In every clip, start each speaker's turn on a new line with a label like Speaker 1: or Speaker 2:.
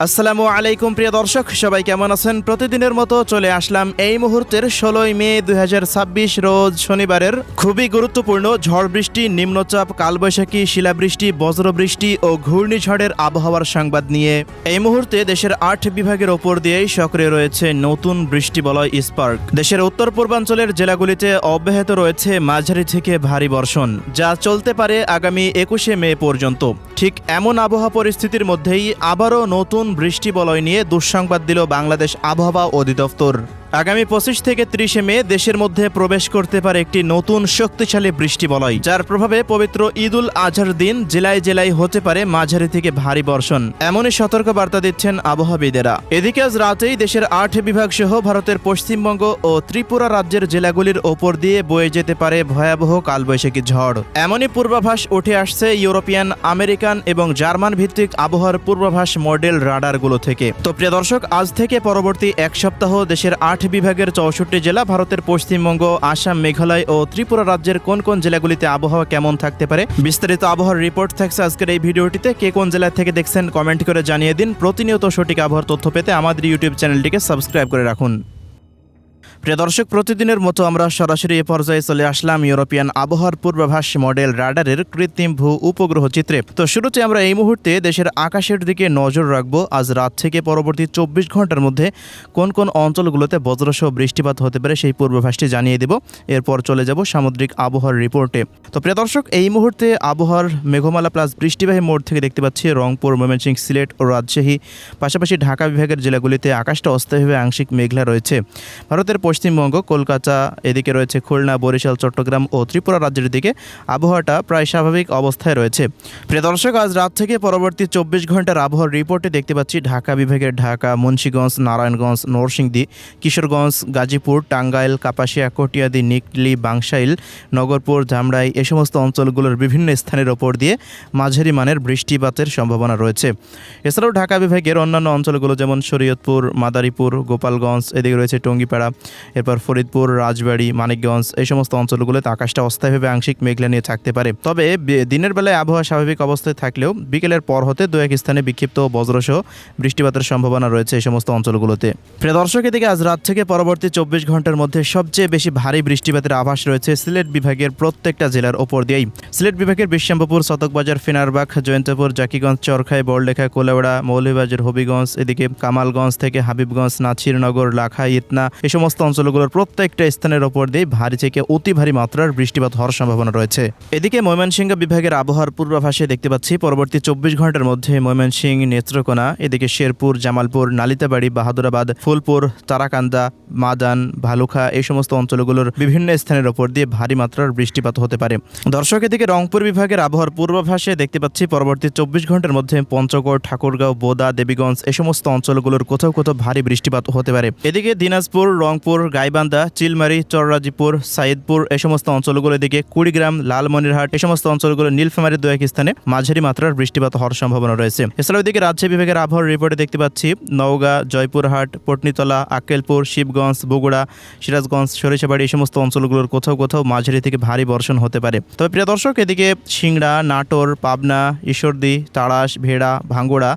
Speaker 1: আসসালামু আলাইকুম প্রিয় দর্শক, সবাই কেমন আছেন? প্রতিদিনের মতো চলে আসলাম এই মুহূর্তের 16 মে 2026 রোজ শনিবারের খুবই গুরুত্বপূর্ণ ঝড় বৃষ্টি, নিম্নচাপ, কালবৈশাখী, শিলাবৃষ্টি, বজ্রবৃষ্টি ও ঘূর্ণিঝড়ের আবহাওয়ার সংবাদ নিয়ে। এই মুহূর্তে দেশের 8 বিভাগের ওপর দিয়েই সক্রিয় রয়েছে নতুন বৃষ্টিবলয় স্পার্ক। দেশের উত্তর পূর্বাঞ্চলের জেলাগুলিতে অব্যাহত রয়েছে মাঝারি থেকে ভারী বর্ষণ, যা চলতে পারে আগামী 21শে মে পর্যন্ত। ঠিক এমন আবহাওয়া পরিস্থিতির মধ্যেই আবারও নতুন বৃষ্টিবলয় নিয়ে দুঃসংবাদ দিল বাংলাদেশ আবহাওয়া অধিদপ্তর। আগামী 25 থেকে 30শে মে দেশের মধ্যে প্রবেশ করতে পারে একটি নতুন শক্তিশালী বৃষ্টিবলয়, যার প্রভাবে পবিত্র ঈদুল আজহার দিন জেলায় জেলায় হতে পারে মাঝারি থেকে ভারী বর্ষণ, এমনই সতর্ক বার্তা দিচ্ছেন আবহাওয়াবিদেরা। এদিকে আজ রাতেই দেশের 8 বিভাগ সহ ভারতের পশ্চিমবঙ্গ ও ত্রিপুরা রাজ্যের জেলাগুলির ওপর দিয়ে বয়ে যেতে পারে ভয়াবহ কালবৈশাখী ঝড়। এমনই পূর্বাভাস উঠে আসছে ইউরোপিয়ান, আমেরিকান এবং জার্মান ভিত্তিক আবহাওয়ার পূর্বাভাস মডেল রাডারগুলো থেকে। তো প্রিয় দর্শক, আজ থেকে পরবর্তী এক সপ্তাহ দেশের 8 বিভাগের 64 জেলা, ভারতের পশ্চিমবঙ্গ, আসাম, মেঘালয় ও ত্রিপুরা রাজ্যের কোন কোন জেলাগুলিতে আবহাওয়া কেমন থাকতে পারে বিস্তারিত আবহাওয়ার রিপোর্ট থাকছে আজকের এই ভিডিওটিতে। কে কোন জেলা থেকে দেখছেন কমেন্ট করে জানিয়ে দিন। প্রতিনিয়ত সঠিক আবহাওয়ার তথ্য পেতে আমাদের ইউটিউব চ্যানেলটিকে সাবস্ক্রাইব করে রাখুন। প্রিয় দর্শক, প্রতিদিনের মতো আমরা সরাসরি এ পর্যায়ে চলে আসলাম ইউরোপিয়ান আবহাওয়ার পূর্বাভাস মডেল রাডারের কৃত্রিম ভূ উপগ্রহ চিত্রে। তো শুরুতে আমরা এই মুহূর্তে দেশের আকাশের দিকে নজর রাখবো। আজ রাত থেকে পরবর্তী 24 ঘন্টার মধ্যে কোন কোন অঞ্চলগুলোতে বজ্রসহ বৃষ্টিপাত হতে পারে সেই পূর্বাভাসটি জানিয়ে দেব। এরপর চলে যাব সামুদ্রিক আবহাওয়ার রিপোর্টে। তো প্রিয় দর্শক, এই মুহূর্তে আবহাওয়ার মেঘমালা প্লাস বৃষ্টিবাহী মোড থেকে দেখতে পাচ্ছি রংপুর, ময়মনসিংহ, সিলেট ও রাজশাহী, পাশাপাশি ঢাকা বিভাগের জেলাগুলিতে আকাশটা অস্থায়ীভাবে আংশিক মেঘলা রয়েছে। ভারতের পশ্চিমবঙ্গ, কলকাতা, এদিকে রয়েছে খুলনা, বরিশাল, চট্টগ্রাম ও ত্রিপুরা রাজ্যের দিকে আবহাওয়াটা প্রায় স্বাভাবিক অবস্থায় রয়েছে। প্রিয় দর্শক, আজ রাত থেকে পরবর্তী 24 ঘন্টার আবহাওয়ার রিপোর্টে দেখতে পাচ্ছি ঢাকা বিভাগের ঢাকা, মুন্সিগঞ্জ, নারায়ণগঞ্জ, নরসিংদী, কিশোরগঞ্জ, গাজীপুর, টাঙ্গাইল, কাপাসিয়া, কটিয়াদি, নিকলি, বাংশাইল, নগরপুর, ধামরাই এই সমস্ত অঞ্চলগুলোর বিভিন্ন স্থানের ওপর দিয়ে মাঝারি মানের বৃষ্টিপাতের সম্ভাবনা রয়েছে। এছাড়াও ঢাকা বিভাগের অন্যান্য অঞ্চলগুলো যেমন শরীয়তপুর, মাদারীপুর, গোপালগঞ্জ, এদিকে রয়েছে টঙ্গিপাড়া, এরপর ফরিদপুর, রাজবাড়ী, মানিকগঞ্জ এই সমস্ত অঞ্চলগুলোতে আকাশটা অস্থায়ীভাবে আংশিক মেঘলা নিয়ে থাকতে পারে। তবে দিনের বেলায় আবহাওয়া স্বাভাবিক অবস্থায় থাকলেও বিকেলের পর হতে দু এক স্থানে বিক্ষিপ্ত বজ্রসহ বৃষ্টিপাতের সম্ভাবনা রয়েছে এই সমস্ত অঞ্চলগুলোতে। প্রিয় দর্শক, এদিকে আজ রাত থেকে পরবর্তী 24 ঘন্টার মধ্যে সবচেয়ে বেশি ভারী বৃষ্টিপাতের আভাস রয়েছে সিলেট বিভাগের প্রত্যেকটা জেলার ওপর দিয়েই। সিলেট বিভাগের বিশ্বম্ভরপুর, সতকবাজার, ফেনারবাগ, জয়ন্তপুর, জাকিগঞ্জ, চরখাই, বড়লেখা, কোলাউড়া, মৌলভীবাজার, হবিগঞ্জ, এদিকে কামালগঞ্জ থেকে হাবিবগঞ্জ, নাছিরনগর, লাখা, ইতনা এই সমস্ত অঞ্চলগুলোর প্রত্যেকটা স্থানের ওপর দিয়ে ভারী থেকে অতি ভারী মাত্রার বৃষ্টিপাত হওয়ার সম্ভাবনা রয়েছে। এদিকে ময়মনসিংহ বিভাগের আবহাওয়ার পূর্বাভাসে দেখতে পাচ্ছি পরবর্তী 24 ঘন্টার মধ্যে ময়মনসিংহ, নেত্রকোনা, এদিকে শেরপুর, জামালপুর, নালিতাবাড়ি, বাহাদুরাবাদ, ফুলপুর, তারাকান্দা, মাদান, ভালুখা এই সমস্ত অঞ্চলগুলোর বিভিন্ন স্থানের ওপর দিয়ে ভারী মাত্রার বৃষ্টিপাত হতে পারে। দর্শক, এদিকে রংপুর বিভাগের আবহাওয়ার পূর্বাভাসে দেখতে পাচ্ছি পরবর্তী 24 ঘন্টার মধ্যে পঞ্চগড়, ঠাকুরগাঁও, বোদা, দেবীগঞ্জ এই সমস্ত অঞ্চলগুলোর কোথাও কোথাও ভারী বৃষ্টিপাত হতে পারে। এদিকে দিনাজপুর, রংপুর, গাইবান্ধা, চিলমারি, চররাজিপুর, সাইদপুর এই সমস্ত অঞ্চলগুলোর দিকে কুড়িগ্রাম, লালমনিরহাট এই সমস্ত অঞ্চলগুলো, নীলফামারীর দু এক স্থানে মাঝারি মাত্রার বৃষ্টিপাত হওয়ার সম্ভাবনা রয়েছে। এছাড়াও এদিকে রাজশাহী বিভাগের আবহাওয়ার রিপোর্টে দেখতে পাচ্ছি নওগাঁ, জয়পুরহাট, পটনীতলা, আক্কেলপুর, শিবগঞ্জ, বগুড়া, সিরাজগঞ্জ, সরিষাবাড়ি এই সমস্ত অঞ্চলগুলোর কোথাও কোথাও মাঝারি থেকে ভারী বর্ষণ হতে পারে। তবে প্রিয় দর্শক, এদিকে সিংড়া, নাটোর, পাবনা, ঈশ্বরদী, তাড়াশ, ভেড়া, ভাঙ্গুড়া,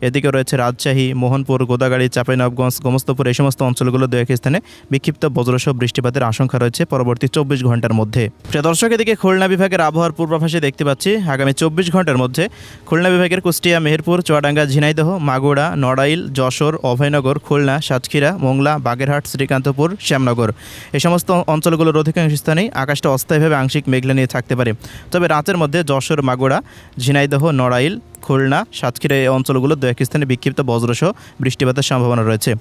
Speaker 1: এদিকে রয়েছে রাজশাহী, মোহনপুর, গোদাগাড়ি, চাঁপাইনবাবগঞ্জ, গোমস্তপুর এই সমস্ত অঞ্চলগুলো দু এক স্থানে বিক্ষিপ্ত বজ্রসহ বৃষ্টিপাতের আশঙ্কা রয়েছে পরবর্তী 24 ঘন্টার মধ্যে। প্রিয় দর্শক, এদিকে খুলনা বিভাগের আবহাওয়ার পূর্বাভাসে দেখতে পাচ্ছি আগামী 24 ঘন্টার মধ্যে খুলনা বিভাগের কুষ্টিয়া, মেহেরপুর, চুয়াডাঙ্গা, ঝিনাইদহ, মাগুরা, নড়াইল, যশোর, অভয়নগর, খুলনা, সাতক্ষীরা, মোংলা, বাগেরহাট, শ্রীকান্তপুর, শ্যামনগর এই সমস্ত অঞ্চলগুলোর অধিকাংশ স্থানেই আকাশটা অস্থায়ীভাবে আংশিক মেঘলা নিয়ে থাকতে পারে। তবে রাতের মধ্যে যশোর, মাগুরা, ঝিনাইদহ, নড়াইল, খুলনা, সাতক্ষীরা এই অঞ্চলগুলো দু এক স্থানে বিক্ষিপ্ত বজ্রসহ বৃষ্টিপাতের সম্ভাবনা রয়েছে।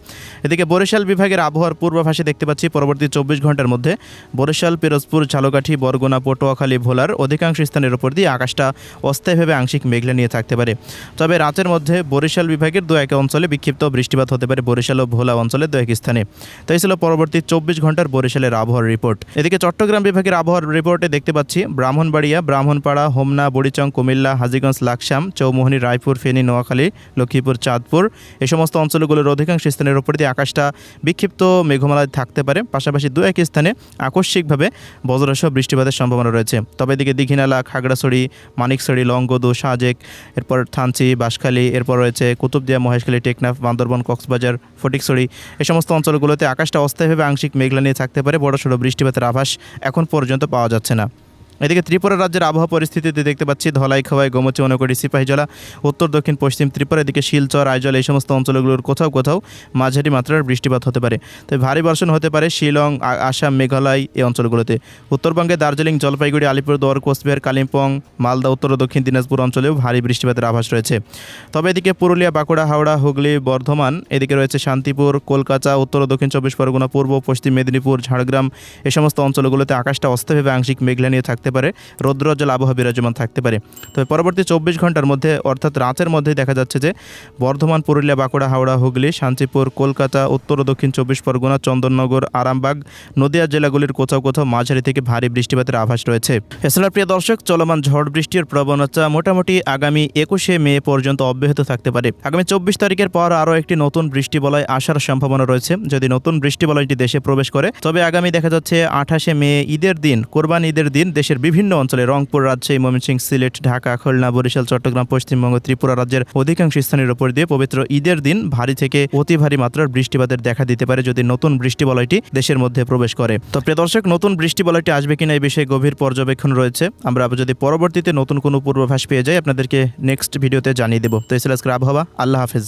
Speaker 1: এদিকে বরিশাল বিভাগের আবহাওয়ার পূর্বাভাসে দেখতে পাচ্ছি পরবর্তী 24 ঘন্টার মধ্যে বরিশাল, পিরোজপুর, ঝালকাঠি, বরগুনা, পটুয়াখালী, ভোলার অধিকাংশ স্থানের উপর দিয়ে আকাশটা অস্থায়ীভাবে আংশিক মেঘলা নিয়ে থাকতে পারে। তবে রাতের মধ্যে বরিশাল বিভাগের দু এক অঞ্চলে বিক্ষিপ্ত বৃষ্টিপাত হতে পারে, বরিশাল ও ভোলা অঞ্চলে দু এক স্থানে। তাই ছিল পরবর্তী 24 ঘন্টার বরিশালের আবহাওয়ার রিপোর্ট। এদিকে চট্টগ্রাম বিভাগের আবহাওয়ার রিপোর্টে দেখতে পাচ্ছি ব্রাহ্মণবাড়িয়া, ব্রাহ্মণপাড়া, হোমনা, বড়িচং, কুমিল্লা, হাজীগঞ্জ, লাকসাম, চৌমুহনী, লালমোহনী, রায়পুর, ফেনী, নোয়াখালী, লক্ষ্মীপুর, চাঁদপুর এই সমস্ত অঞ্চলগুলোর অধিকাংশ স্থানের উপর দিয়ে আকাশটা বিক্ষিপ্ত মেঘমালায় থাকতে পারে। পাশাপাশি দু এক স্থানে আকস্মিকভাবে বজ্রসহ বৃষ্টিপাতের সম্ভাবনা রয়েছে। তবে এদিকে দীঘিনালা, খাগড়াছড়ি, মানিকছড়ি, লংগদু, সাজেক, এরপর থানচি, বাঁশখালী, এরপর রয়েছে কুতুবদিয়া, মহেশখালী, টেকনাফ, বান্দরবন, কক্সবাজার, ফটিকছড়ি এই সমস্ত অঞ্চলগুলোতে আকাশটা অস্থায়ীভাবে আংশিক মেঘলা নিয়ে থাকতে পারে। বড়সড় বৃষ্টিপাতের আভাস এখন পর্যন্ত পাওয়া যাচ্ছে না। এদিকে ত্রিপুরা রাজ্যের আবহাওয়া পরিস্থিতিতে দেখতে পাচ্ছি ধলাই, খোয়াই, গোমতী, ঊনকোটি, সিপাহীজলা, উত্তর দক্ষিণ পশ্চিম ত্রিপুরা, এদিকে শিলচর, আইজল এই সমস্ত অঞ্চলগুলোর কোথাও কোথাও মাঝারি মাত্রার বৃষ্টিপাত হতে পারে। তবে ভারী বর্ষণ হতে পারে শিলং, আসাম, মেঘালয় এই অঞ্চলগুলোতে। উত্তরবঙ্গে দার্জিলিং, জলপাইগুড়ি, আলিপুরদুয়ার, কোচবিহার, কালিম্পং, মালদা, উত্তর ও দক্ষিণ দিনাজপুর অঞ্চলেও ভারী বৃষ্টিপাতের আভাস রয়েছে। তবে এদিকে পুরুলিয়া, বাঁকুড়া, হাওড়া, হুগলি, বর্ধমান, এদিকে রয়েছে শান্তিপুর, কলকাতা, উত্তর ও দক্ষিণ চব্বিশ পরগনা, পূর্ব পশ্চিম মেদিনীপুর, ঝাড়গ্রাম এই সমস্ত অঞ্চলগুলোতে আকাশটা অস্থায়ীভাবে আংশিক মেঘলা নিয়ে থাকতে পারে। রৌদ্রোজ্জ্বল আবহাওয়া বিরাজমান থাকতে পারে। তবে পরবর্তী 24 ঘন্টার মধ্যে অর্থাৎ রাতের মধ্যেই দেখা যাচ্ছে যে বর্ধমান, পুরুলিয়া, বাঁকুড়া, হাওড়া, হুগলি, শান্তিপুর, কলকাতা, উত্তর ও দক্ষিণ চব্বিশ পরগনা, চন্দননগর, আরামবাগ, নদিয়া জেলাগুলির কোথাও কোথাও মাঝারি থেকে ভারী বৃষ্টিপাতের আভাস রয়েছে। এছাড়া প্রিয় দর্শক, চলমান ঝড় বৃষ্টির প্রবণতা মোটামুটি আগামী 21শে মে পর্যন্ত অব্যাহত থাকতে পারে। আগামী 24 তারিখের পর আরও একটি নতুন বৃষ্টি বলয় আসার সম্ভাবনা রয়েছে। যদি নতুন বৃষ্টি বলয়টি দেশে প্রবেশ করে তবে আগামী দেখা যাচ্ছে 28শে মে ঈদের দিন, কোরবানি ঈদের দিন দেশের বিভিন্ন অঞ্চলে রংপুর, রাজশাহী, ময়মনসিংহ, সিলেট, ঢাকা, খুলনা, বরিশাল, চট্টগ্রাম, পশ্চিমবঙ্গ, ত্রিপুরা রাজ্যের অধিকাংশ স্থানের উপর দিয়ে পবিত্র ঈদের দিন ভারী থেকে অতি ভারী মাত্রার বৃষ্টিপাতের দেখা দিতে পারে যদি নতুন বৃষ্টি বলয়টি দেশের মধ্যে প্রবেশ করে। তো প্রিয় দর্শক, নতুন বৃষ্টি বলয়টি আসবে কিনা এই বিষয়ে গভীর পর্যবেক্ষণ রয়েছে। আমরা যদি পরবর্তীতে নতুন কোনো পূর্বাভাস পেয়ে যাই আপনাদেরকে নেক্সট ভিডিওতে জানিয়ে দেবো। তো এই ছিল আজকের আবহাওয়া। আল্লাহ হাফেজ।